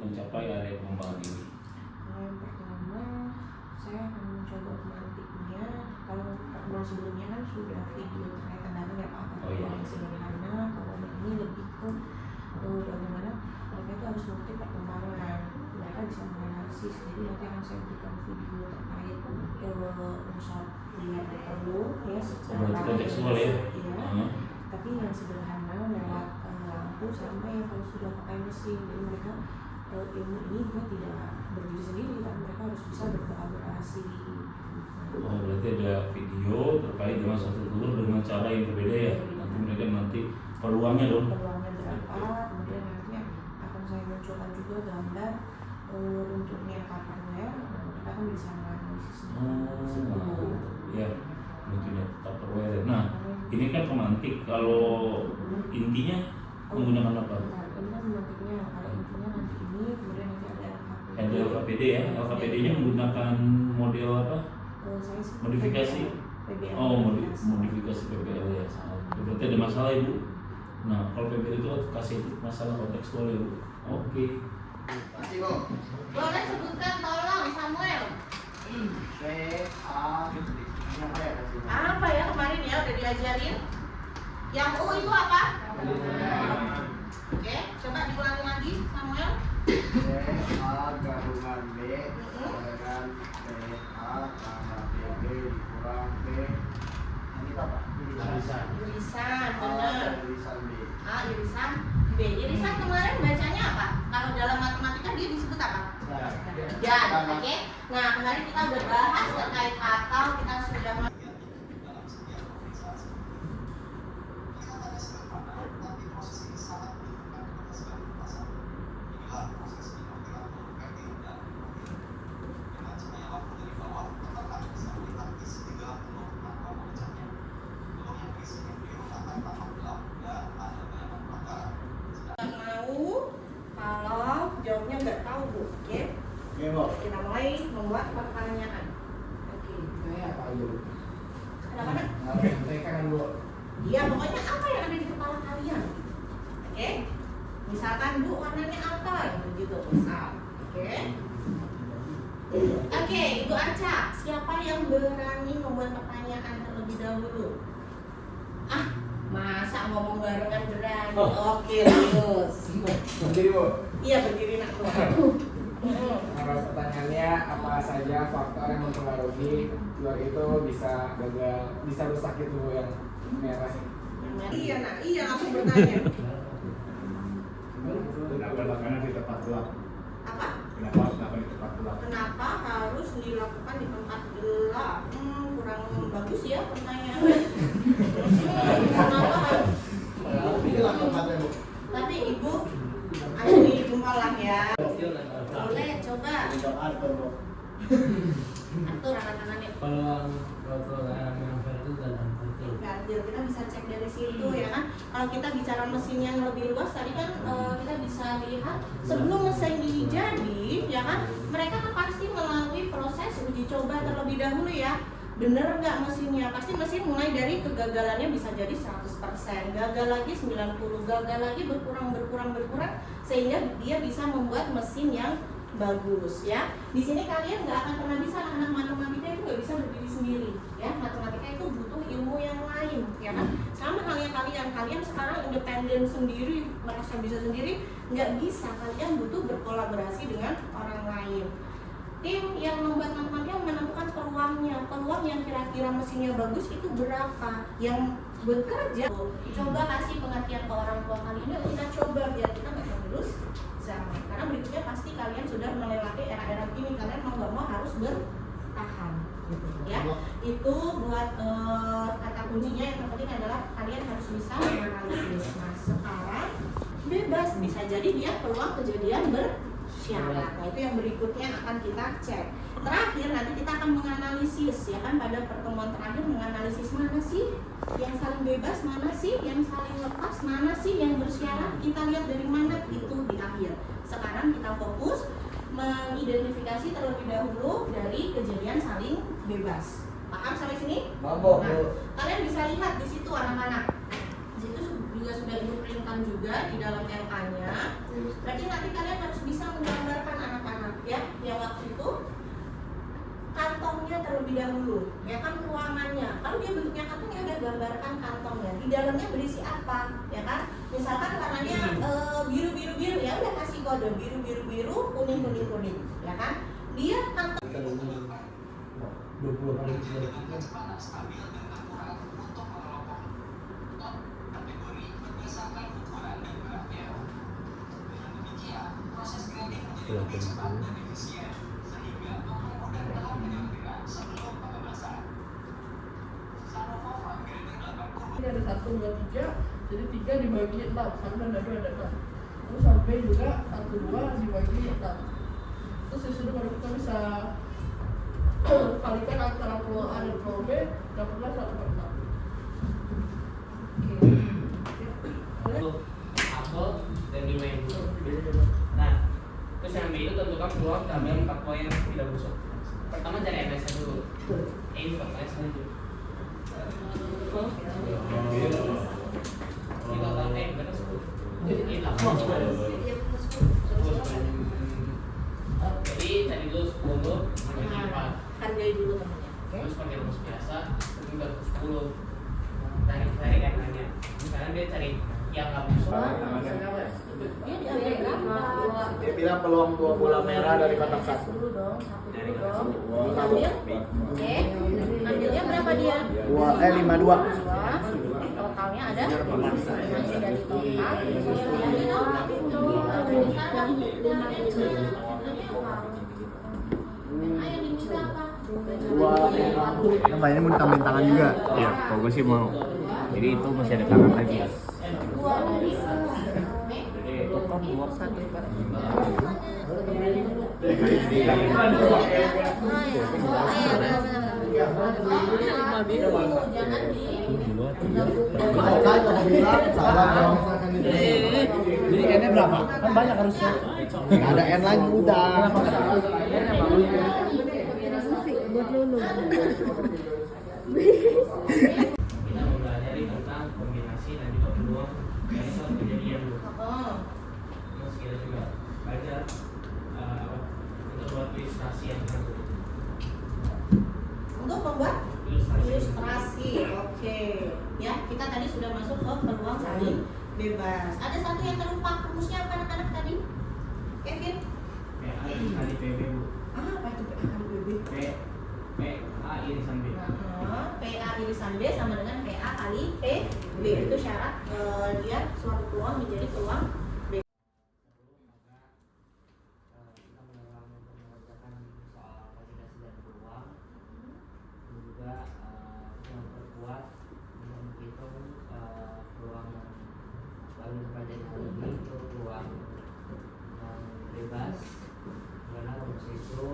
mencapai area pengembangan ini? Yang pertama, saya akan mencoba memantiknya. Kalau pertemuan sebelumnya kan sudah video terkait tendangan ya Pak, yang sederhana. Kalau ini lebih ke bagaimana mereka itu harus mengerti perkembangan, mereka bisa menganalisis. Jadi nanti akan saya berikan video terkait unsur lihat perlu ya secara kontekstual ya. Tapi yang sederhana lewat lampu sampai yang kalau sudah pakai mesin. Jadi mereka ilmu ini juga tidak berdiri sendiri, tapi mereka harus bisa berkolaborasi. Oh, berarti ada video terkait dengan satu telur dengan cara yang berbeda ya. Nanti peluangnya dong. Peluangnya berapa, kemudian nantinya akan saya munculkan juga gambar runtuhnya papannya, mereka kan bisa menganalisisnya. Ya, tentunya Tupperware. Nah, ini kan pemantik. Kalau intinya menggunakan apa? Ini kan pemantiknya. Kalau intinya nanti ini, kemudian nanti ada LKPD. Ada LKPD ya. LKPD-nya menggunakan model apa? Modifikasi. PBL. Oh, modifikasi PBL ya. Berarti ada masalah Ibu. Nah, kalau PBL itu kasih masalah kontekstual ya Bu. Oke. Masih Bu. Boleh sebutkan tolong Samuel. Apa ya kemarin ya udah diajarin? Yang U itu apa? Oke, coba diulangi lagi Samuel. A gabungan B dengan PA tambah PB dikurang P. Ini apa? Irisan, benar. Irisan B. A, irisan B. Irisan kemarin bacanya apa? Kalau dalam matematika dia disebut apa? Dan, oke. Nah, kemarin kita udah bahas terkait atau kita sudah jawabnya nggak tahu Bu, oke? Oke Bu. Kita mulai membuat pertanyaan. Oke. Saya apa Bu? Kenapa nak? Mereka kan Bu. Iya, pokoknya apa yang ada di kepala kalian, oke? Misalkan Bu warnanya apa, gitu misal, oke? Oke, Ibu Arca, siapa yang berani membuat pertanyaan terlebih dahulu? Ah, masa ngomong barengan berani? Oke, terus. Berdiri Bu. Iya, berdiri nak tuh. Kalau pertanyaannya apa saja faktor yang mempengaruhi telur itu bisa gagal, bisa rusak itu Bu yang merah sih. Iya nak, iya aku bertanya. Kenapa makanan di tempat gelap? Apa? Kenapa di tempat gelap? Kenapa harus dilakukan di tempat gelap? Kurang bagus ya pertanyaannya. Kenapa harus? Tapi Ibu, ayo dijumpa lah ya. Boleh coba. Atur tangannya. Peluang yang vertikal dan anvertikal. Invertil kita bisa cek dari situ ya kan. Kalau kita bicara mesin yang lebih luas tadi kan kita bisa lihat sebelum mesin ini jadi ya kan mereka kan pasti melalui proses uji coba terlebih dahulu ya. Bener nggak mesinnya? Pasti mesin mulai dari kegagalannya bisa jadi 100%, gagal lagi 90, gagal lagi berkurang sehingga dia bisa membuat mesin yang bagus ya. Di sini kalian nggak akan pernah bisa, anak matematika itu nggak bisa berdiri sendiri ya. Matematika itu butuh ilmu yang lain ya kan. Sama halnya kalian sekarang independen sendiri, merasa bisa sendiri, nggak bisa. Kalian butuh berkolaborasi dengan orang lain. Tim yang membuat matematika menentukan peluang yang kira-kira mesinnya bagus itu berapa, yang bekerja. Coba kasih pengertian ke orang tua kalian, kita coba biar kita nggak tergerus zaman. Karena berikutnya pasti kalian sudah melewati era-era ini, kalian mau nggak mau harus bertahan, gitu ya. Itu buat kata kuncinya yang terpenting adalah kalian harus bisa menganalisis. Nah sekarang bebas, bisa jadi dia peluang kejadian bersyarat. Nah itu yang berikutnya akan kita cek. Terakhir nanti kita akan menganalisis ya kan, pada pertemuan terakhir menganalisis mana sih yang saling bebas, mana sih yang saling lepas, mana sih yang bersyarat. Kita lihat dari mana itu di akhir. Sekarang kita fokus mengidentifikasi terlebih dahulu dari kejadian saling bebas. Paham sampai sini? Mabok. Nah, kalian bisa lihat di situ anak-anak. Di situ juga sudah ibu print disebutkan juga di dalam LK-nya. Berarti nanti kalian harus bisa menggambarkan anak-anak ya, yang waktu itu kantongnya terlebih dahulu, ya kan, ruangannya. Kalau dia bentuknya kantong ya udah gambarkan kantongnya. Di dalamnya berisi apa, ya kan? Misalkan warnanya biru, ya udah kasih kode biru, kuning, ya kan? Dia kantong 20 hari ini ada 1, 2, 3, jadi 3 dibagi 6, karena ada 2 ada 6. Terus sampai juga 1, 2 dibagi 6. Terus disitu baru kita bisa kalikan antara peluang A dan peluang B, dapatlah 1/6. Untuk apel dan 5 yang busuk. Nah, terus yang B itu tentukan peluang ambil 4 poin yang tidak busuk. Pertama cari MS-nya dulu. Ini pertanyaan selanjutnya. Kita tahu benar 10. Ini apa? Jadi cari dulu 10 bagi 4. hargai dulu temennya. Terus pakai rumus biasa, ini udah 10. Cari karenanya. Misalnya dia cari yang nggak busuk. Dia diambil berapa? Dia bilang peluang 2 bola merah dari kotak 1. Dulu dong, satu dulu dong. Ambil, oke. Ambilnya berapa dia? 52. 2. Totalnya ada 5 dari total. Yang diminta apa? 2. Nama ini mau ditambahin tangan juga. Iya, kalau gue sih mau. Jadi itu masih ada tangan lagi. 2 dari Jadi N-nya berapa? Kan banyak harusnya. Nggak ada N lagi udah. Kita mempelajari tentang kombinasi dan juga peluang dari suatu kejadian. Terus kita juga belajar untuk buat ilustrasi yang baru. untuk membuat ilustrasi. Oke. Ya, kita tadi sudah masuk ke peluang saling bebas. Ada satu yang terlupa, rumusnya apa anak-anak tadi? Kevin? PA kali PB, Bu. Apa itu PA kali BB? PA irisan B. PA irisan B sama dengan PA kali PB. Itu syarat dia suatu peluang menjadi peluang B. Kita mengerjakan soal kombinasi dan peluang, dan juga memperkuat untuk menghitung peluang yang baru terjadi hari ini itu peluang yang bebas, karena rumus itu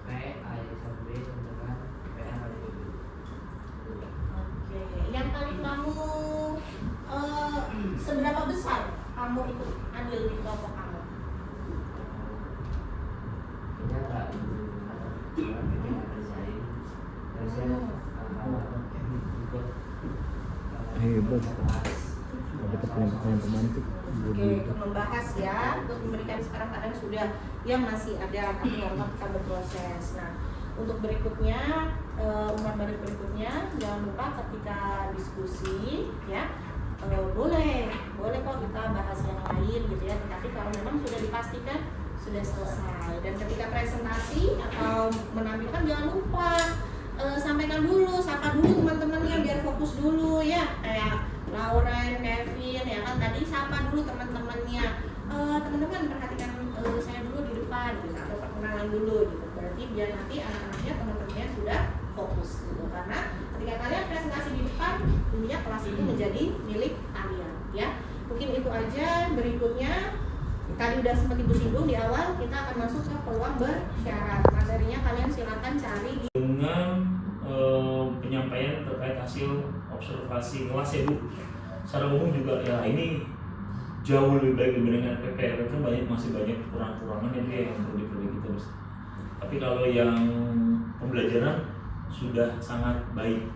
P A irisan B sama dengan PA kali B. Oke, yang kali kamu seberapa besar kamu ikut andil di kelompok kamu? Kayaknya nggak kerjain, harusnya ikut Hebat. bahas. Dapat pertanyaan pemantik. Oke, untuk membahas ya, untuk memberikan sekarang kadang sudah yang masih ada, tapi normal kita berproses. Nah, untuk berikutnya, umpan balik berikutnya, jangan lupa ketika diskusi ya, boleh kok kita bahas yang lain gitu ya. Tetapi kalau memang sudah dipastikan sudah selesai, dan ketika presentasi atau menampilkan jangan lupa sampaikan dulu, sapa dulu teman-temannya biar fokus dulu ya, kayak Lauren, Kevin ya kan tadi sapa dulu teman-temannya, teman-teman perhatikan saya dulu di depan gitu, atau perkenalan dulu gitu, berarti biar nanti anak-anaknya teman-temannya sudah fokus gitu, karena ketika kalian presentasi di depan intinya kelas itu menjadi milik kalian ya. Mungkin itu aja. Berikutnya tadi udah sempat Ibu singgung di awal, kita akan masuk ke peluang bersyarat. Materinya kalian silakan cari di dengan penyampaian terkait hasil observasi kelas ya Bu. Secara umum juga ya ini jauh lebih baik dibandingkan PPR, kan masih banyak kurang-kurangan yang perlu diperbaiki terus. Tapi kalau yang pembelajaran sudah sangat baik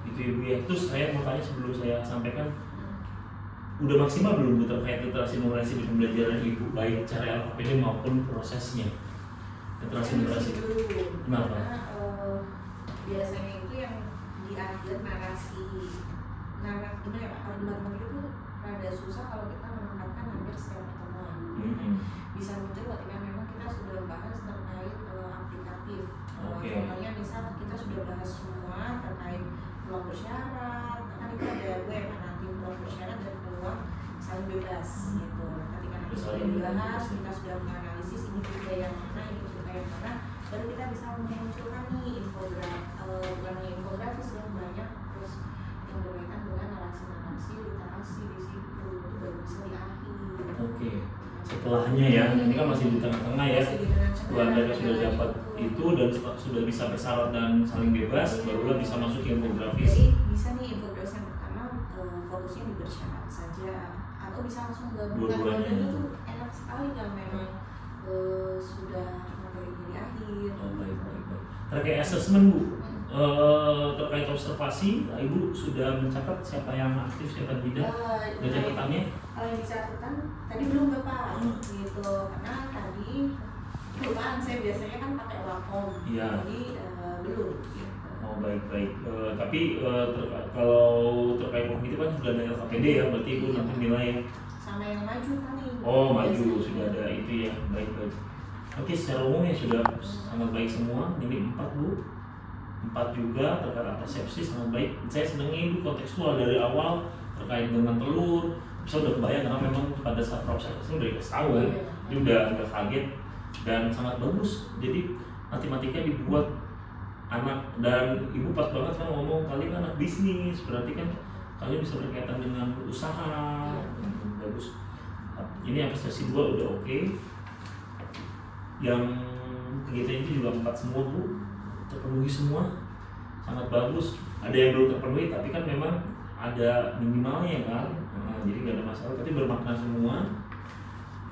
gitu Ibu ya. Terus saya mau tanya sebelum saya sampaikan, udah maksimal belum Bu terkait literasi numerasi di pembelajaran Ibu, baik cara LKPD maupun prosesnya literasi numerasi? Kenapa? Karena biasanya itu yang di akhir narasi gimana ya Pak, kalau di matematika itu rada susah kalau kita menempatkan hampir setiap pertemuan. Bisa muncul ketika memang kita sudah bahas terkait aplikatif. Contohnya misal kita sudah bahas semua terkait peluang bersyarat, kan itu ada web nanti peluang bersyarat dan peluang saling bebas gitu. Ketika nanti sudah dibahas, kita sudah menganalisis ini juga yang mana, ini juga yang mana, baru kita bisa memunculkan nih bukan hanya infografis yang banyak, terus yang berkaitan dengan narasi-narasi literasi di situ, itu baru bisa di akhir. Oke. Setelahnya ya, ini kan masih di tengah-tengah ya. Setelah mereka sudah dapat itu dan sudah bisa bersyarat dan saling bebas, barulah bisa masuk ke infografis. Jadi bisa nih infografis yang pertama fokusnya di bersyarat saja, atau bisa langsung gabungkan Dua-duanya. itu enak sekali kalau memang sudah materinya di akhir. Oh, baik. Terkait assessment Bu, terkait observasi, Ibu sudah mencatat siapa yang aktif, siapa yang tidak, dan catatannya? Kalau yang dicatatkan tadi belum Bapak, gitu, karena tadi kelupaan saya biasanya kan pakai Wacom, Iya. jadi belum. Gitu. Oh baik. Tapi kalau terkait kognitif kan sudah ada LKPD ya, berarti Ibu nanti nilai ya. Sama yang maju kan nih. Oh maju, Biasanya. sudah ada itu ya, baik. Oke, secara umum ya sudah sangat baik semua. Ini 4 Bu, 4 juga terkait persepsi sangat baik. Saya senangnya Ibu kontekstual dari awal terkait dengan telur. Saya udah kebayang karena memang pada saat observasi udah dikasih tahu kan, dia udah agak kaget dan sangat bagus. Jadi matematika dibuat anak, dan Ibu pas banget kan ngomong kalian anak bisnis, berarti kan kalian bisa berkaitan dengan usaha. Bagus. Ini apresiasi 2 udah oke. Yang kegiatan itu juga 4 semua Bu, terpenuhi semua, sangat bagus. Ada yang belum terpenuhi tapi kan memang ada minimalnya kan, jadi nggak ada masalah. Tapi bermakna semua.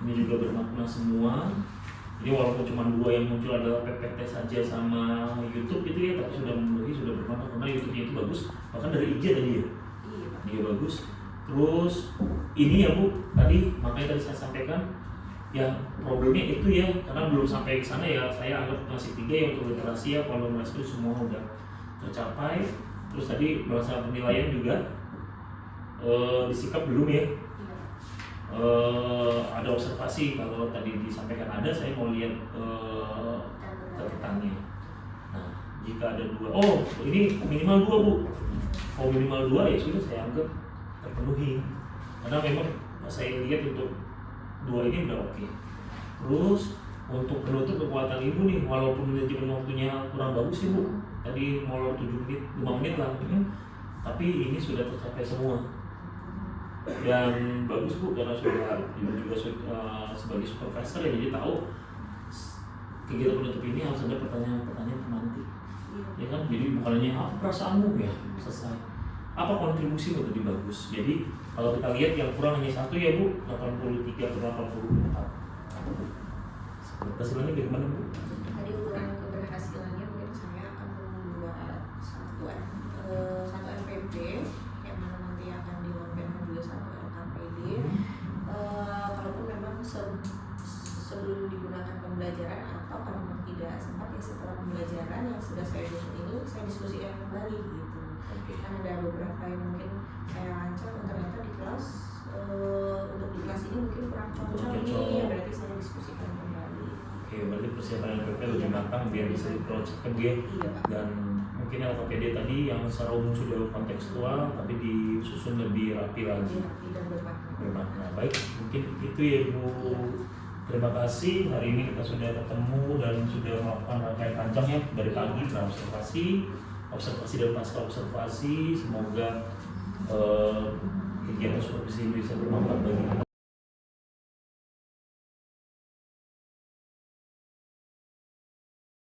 Ini juga bermakna semua. Ini walaupun cuma 2 yang muncul adalah PPT saja sama YouTube gitu ya, tapi sudah memenuhi, sudah bermakna karena YouTube-nya itu bagus. Bahkan dari IG tadi ya, dia bagus. Terus ini ya Bu, tadi makanya tadi saya sampaikan ya problemnya itu ya, karena belum sampai ke sana ya, saya anggap masih 3 ya untuk literasi ya, kalau numerasi itu semua udah tercapai. Terus tadi masalah penilaian juga disikap belum ya. Ada observasi, kalau tadi disampaikan ada, saya mau lihat catatannya. Nah, jika ada 2, oh ini minimal 2 Bu. Oh minimal 2 ya sudah saya anggap terpenuhi. Karena memang saya lihat untuk 2 ini udah oke. Terus untuk penutup kekuatan Ibu nih, walaupun manajemen waktunya kurang bagus sih Bu. Tadi molor 7 menit, 5 menit lah. Tapi ini sudah tercapai semua. Dan bagus Bu, karena sudah Ibu juga sebagai supervisor ya, jadi tahu kegiatan penutup ini harus ada pertanyaan-pertanyaan penanti. Ya kan, jadi bukan hanya apa perasaanmu ya, selesai. Apa kontribusimu tadi bagus. Jadi kalau kita lihat yang kurang hanya 1 ya Bu, 83 atau 84. Hasilnya bagaimana Bu? Tadi ukuran keberhasilannya mungkin saya akan membuat satu MPP yang mana nanti akan dilengkapi juga satu LKPD. Kalaupun memang sebelum digunakan pembelajaran atau kalau memang tidak sempat ya setelah pembelajaran yang sudah saya susun ini saya diskusikan kembali gitu. Kan ada beberapa yang mungkin saya rancang ternyata di kelas untuk di kelas ini mungkin kurang cocok ini, berarti saya diskusikan kembali. Oke, berarti persiapan LPP lebih matang biar bisa diprojekkan dia. Dan mungkin LKPD tadi yang secara umum sudah kontekstual tapi disusun lebih rapi lagi. Tidak bermakna. Baik, mungkin itu ya Bu. Terima kasih, hari ini kita sudah ketemu dan sudah melakukan rangkaian panjang ya, dari pagi observasi dan pasca observasi. Semoga kegiatan supervisi ini bisa bermanfaat bagi kita.